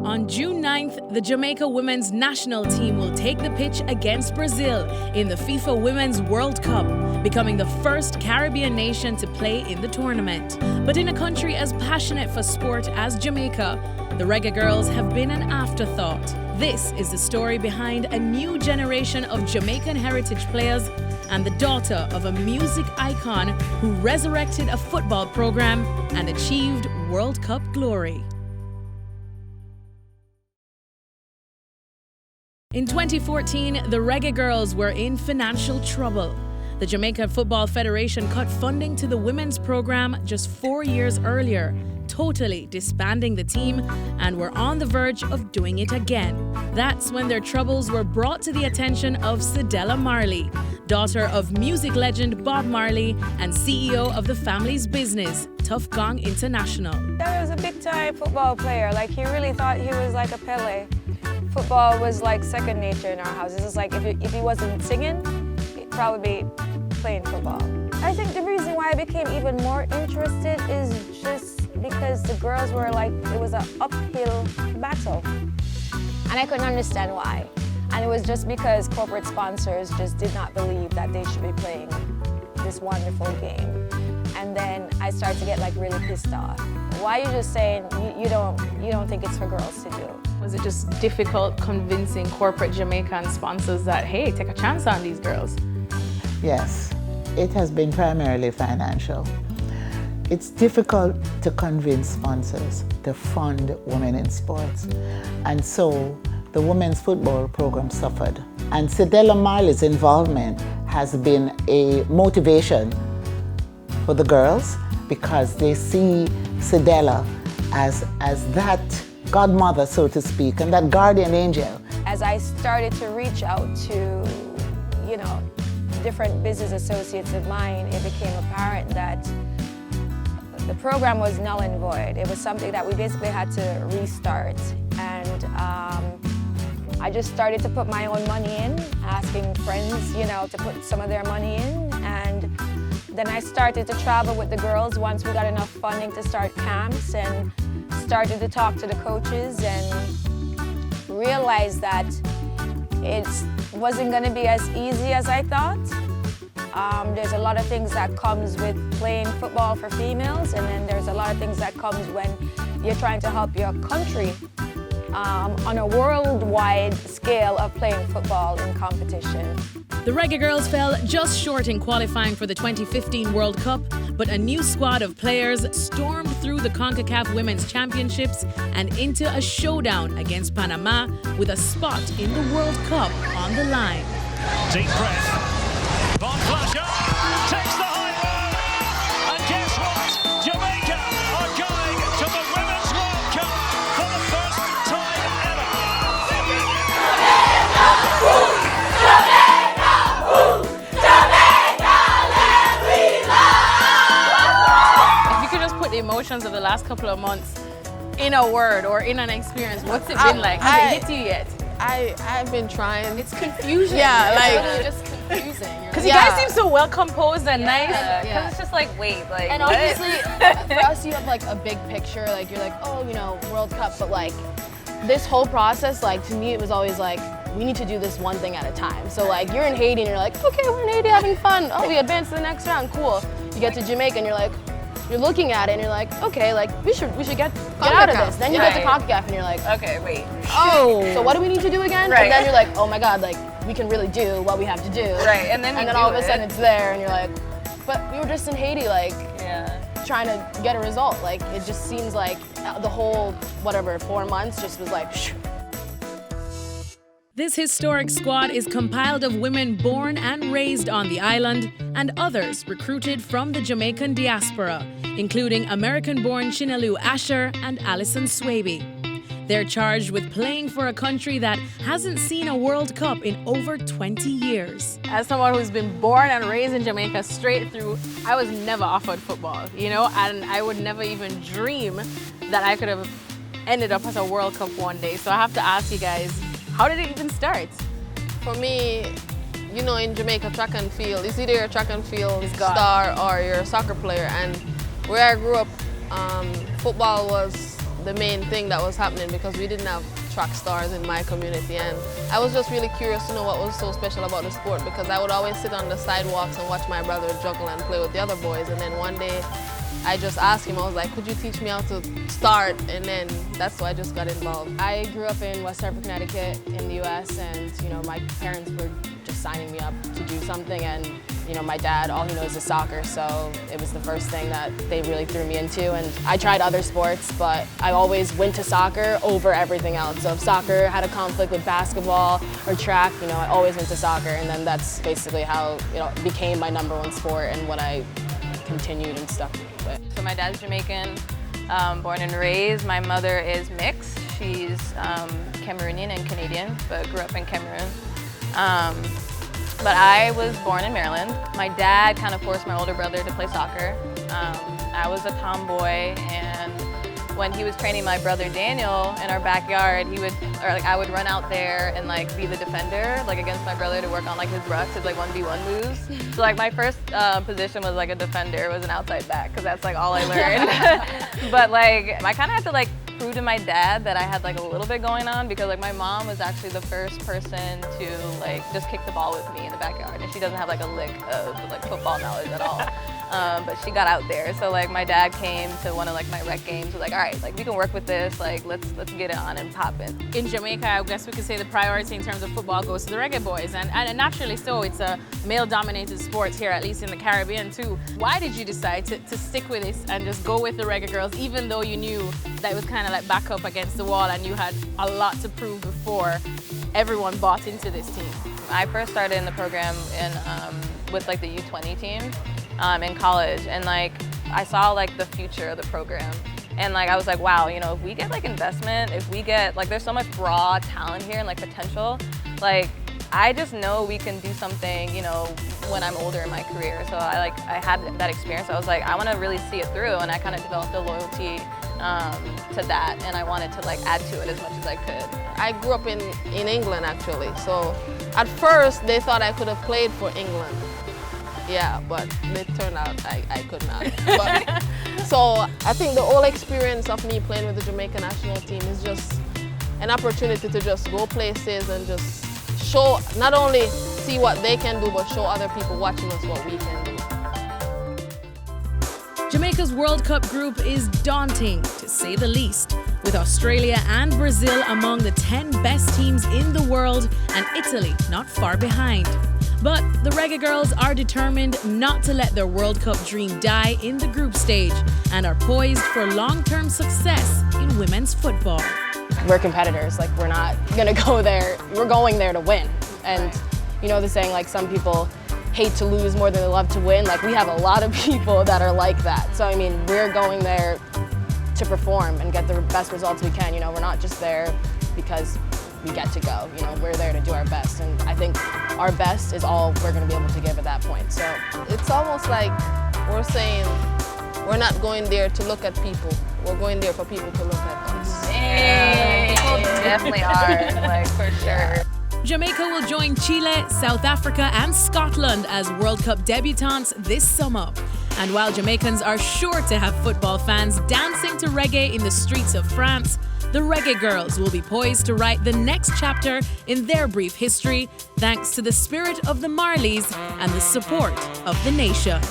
On June 9th, the Jamaica Women's national team will take the pitch against Brazil in the FIFA Women's World Cup, becoming the first Caribbean nation to play in the tournament. But in a country as passionate for sport as Jamaica, the Reggae Girls have been an afterthought. This is the story behind a new generation of Jamaican heritage players and the daughter of a music icon who resurrected a football program and achieved World Cup glory. In 2014, the Reggae Girls were in financial trouble. The Jamaica Football Federation cut funding to the women's program just 4 years earlier, totally disbanding the team, and were on the verge of doing it again. That's when their troubles were brought to the attention of Cedella Marley, daughter of music legend Bob Marley and CEO of the family's business, Tough Gong International. He was a big-time football player. Like, he really thought he was like a Pele. Football was like second nature in our house. It's just like if he wasn't singing, he'd probably be playing football. I think the reason why I became even more interested is just because the girls were like, it was an uphill battle. And I couldn't understand why. And it was just because corporate sponsors just did not believe that they should be playing this wonderful game. And then I started to get like really pissed off. Why are you just saying you don't think it's for girls to do? Was it just difficult convincing corporate Jamaican sponsors that, hey, take a chance on these girls? Yes, it has been primarily financial. It's difficult to convince sponsors to fund women in sports. And so the women's football program suffered. And Cedella Marley's involvement has been a motivation for the girls because they see Cedella as that godmother, so to speak, and that guardian angel. As I started to reach out to, different business associates of mine, it became apparent that the program was null and void. It was something that we basically had to restart. And I just started to put my own money in, asking friends, to put some of their money in. And then I started to travel with the girls once we got enough funding to start camps, and started to talk to the coaches and realized that it wasn't going to be as easy as I thought. There's a lot of things that comes with playing football for females, and then there's a lot of things that comes when you're trying to help your country on a worldwide scale of playing football in competition. The Reggae Girls fell just short in qualifying for the 2015 World Cup, but a new squad of players stormed through the CONCACAF Women's Championships and into a showdown against Panama with a spot in the World Cup on the line. Deep breath. Von Flasher takes the high road. And guess what? Jamaica are going to the Women's World Cup for the first time ever. If you could just put the emotions of the last couple of months in a word or in an experience, what's it been like? Has it hit you yet? I've been trying. It's confusing. Yeah, it's like really just confusing. Because Yeah. you guys seem so well composed and nice. Because it's just like, wait, like, And what? obviously, for us, you have like a big picture. Like you're like, oh, World Cup. But like this whole process, like to me, it was always like, we need to do this one thing at a time. So like you're in Haiti and you're like, okay, we're in Haiti having fun. Oh, we advanced to the next round. Cool. You get to Jamaica and you're looking at it and you're like, okay, like we should get out of this. Then you get to CONCACAF and you're like, Okay, wait. oh, so what do we need to do again? Right. And then you're like, oh my God, like we can really do what we have to do. Right, and then all of a sudden it's there and you're like, but we were just in Haiti, like trying to get a result. Like it just seems like the whole 4 months just was like, shh. This historic squad is compiled of women born and raised on the island and others recruited from the Jamaican diaspora, including American-born Chinelu Asher and Alison Swaby. They're charged with playing for a country that hasn't seen a World Cup in over 20 years. As someone who's been born and raised in Jamaica straight through, I was never offered football, and I would never even dream that I could have ended up as a World Cup one day. So I have to ask you guys, how did it even start? For me, in Jamaica, track and field, it's either you're a track and field star or you're a soccer player. And where I grew up, football was the main thing that was happening because we didn't have track stars in my community, and I was just really curious to know what was so special about the sport because I would always sit on the sidewalks and watch my brother juggle and play with the other boys, and then one day I just asked him, I was like, could you teach me how to start? And then that's why I just got involved. I grew up in West Hartford, Connecticut in the US, and my parents were just signing me up to do something, and my dad, all he knows is soccer, so it was the first thing that they really threw me into. And I tried other sports, but I always went to soccer over everything else. So if soccer had a conflict with basketball or track, I always went to soccer, and then that's basically how it became my #1 sport and what I continued and stuck with. So my dad's Jamaican, born and raised. My mother is mixed. She's Cameroonian and Canadian, but grew up in Cameroon. But I was born in Maryland. My dad kind of forced my older brother to play soccer. I was a tomboy, and when he was training my brother Daniel in our backyard, I would run out there and be the defender, against my brother to work on his rucks, his 1v1 moves. So my first position was a defender, was an outside back, because that's all I learned. But I kind of had to prove to my dad that I had a little bit going on, because my mom was actually the first person to just kick the ball with me in the backyard, and she doesn't have a lick of football knowledge at all. But she got out there, so my dad came to one of my rec games, was all right, we can work with this, let's get it on and pop it. In Jamaica, I guess we could say the priority in terms of football goes to the reggae boys, and naturally so. It's a male-dominated sport here, at least in the Caribbean too. Why did you decide to stick with this and just go with the Reggae Girls, even though you knew that it was kind of back up against the wall and you had a lot to prove before everyone bought into this team? I first started in the program with the U20 team in college, and I saw the future of the program, and I was like, wow, if we get investment, if we get there's so much raw talent here and potential, I just know we can do something, when I'm older in my career. So I had that experience. I was like, I want to really see it through, and I kind of developed a loyalty to that, and I wanted to add to it as much as I could. I grew up in England actually, so at first they thought I could have played for England. Yeah, but it turned out I could not. But, so I think the whole experience of me playing with the Jamaican national team is just an opportunity to just go places and just show, not only see what they can do, but show other people watching us what we can do. Jamaica's World Cup group is daunting, to say the least, with Australia and Brazil among the 10 best teams in the world and Italy not far behind. But the Reggae Girls are determined not to let their World Cup dream die in the group stage and are poised for long-term success in women's football. We're competitors, we're not gonna go there, we're going there to win. And the saying, some people hate to lose more than they love to win, we have a lot of people that are like that. So we're going there to perform and get the best results we can. We're not just there because we get to go. We're there to do our best, and I think our best is all we're going to be able to give at that point. So it's almost like we're saying we're not going there to look at people. We're going there for people to look at us. Hey, people definitely are, for sure. Jamaica will join Chile, South Africa and Scotland as World Cup debutantes this summer. And while Jamaicans are sure to have football fans dancing to reggae in the streets of France, the Reggae Girls will be poised to write the next chapter in their brief history, thanks to the spirit of the Marleys and the support of the nation.